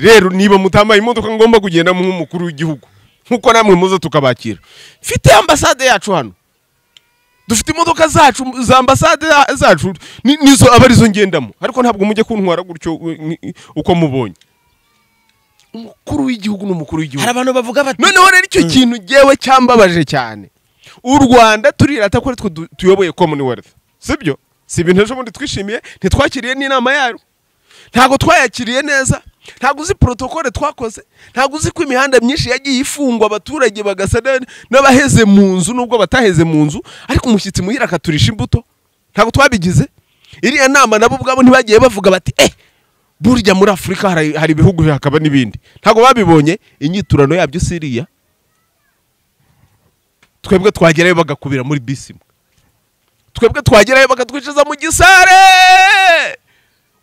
rero niba mutambaye imodoka ngomba kugenda mu mukuru w'igihugu nkuko namwe muzo tukabakira mfite ambasade yacu hano dufite imodoka zacu za ambasade zacu nizo abarizo ngendamo ariko ntabwo mujye kuntwara gutyo uko mubonye umukuru w'igihugu n'umukuru w'igihugu hari abantu bavuga bati noneho rero icyo kintu jewe cyambabaje cyane u Rwanda turirata ko tuyoboye Commonwealth sibyo si ibintu ejo bundi twishimiye ntitwakiriye n'inama yayo ntago twayakiriye neza ntago uzi protocole twakoze ntago uzi ko imihanda myinshi yagiye ifungwa abaturage bagasana n'abaheze mu nzu nubwo bataheze mu nzu ariko umushyitsi muhira akaturisha imbuto ntago twabigize iriya nama nabo ubwabo ntibagiye bavuga bati burya muri Afrika hari ibihugu hakaba n'ibindi ntago babibonye inyiturano yabyo Syria twebwe twagerayo bagakubira muri bisi twebwe twagerayo bakatwicaza mu gisare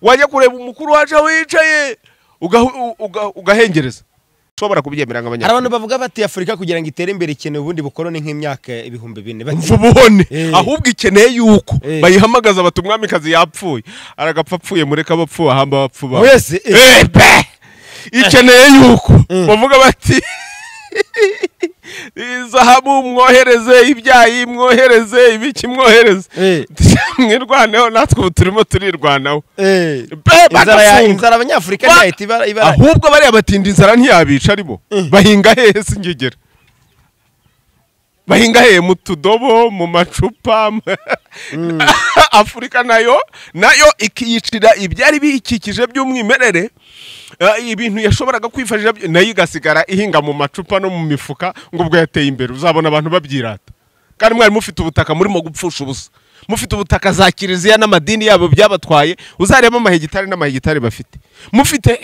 wajya kureba umukuru waje wicaye ugahengereza ushobora kubyemera nk'abanyarwanda abantu bavuga bati Afrika kugira ngo itere imbere ikeneye ubundi bukorone nk'imyaka 2000 ubone ahubwo ikeneye yuko bayihamagaza bati umwamikazi yapfuye aragapfa apfuye mureka abapfuye ahamba abapfuba wese ikeneye yuko bavuga bati zahabu mwohereze ibyayi mwohereze ibiki mwohereze mwirwaneho natwe turimo turirwanaho inzara abanyafrika ntiyahita ibara ahubwo bariya batinda inzara ntiyabica aribo bahinga hehe singegera bahinga hehe mu tudobo mu macupa Afrika nayo ikiyicira ibyari bikikije by'umwimerere ibintu yashoboraga kwifashisha nayo igasigara ihinga mu macupa no mu mifuka ngo ubwo yateye imbere uzabona abantu babyirata kandi mwari mufite ubutaka murimo gupfusha ubusa mufite ubutaka za kiliziya n'amadini yabo byabatwaye uzareba amahegitari n'amahegitari bafite mufite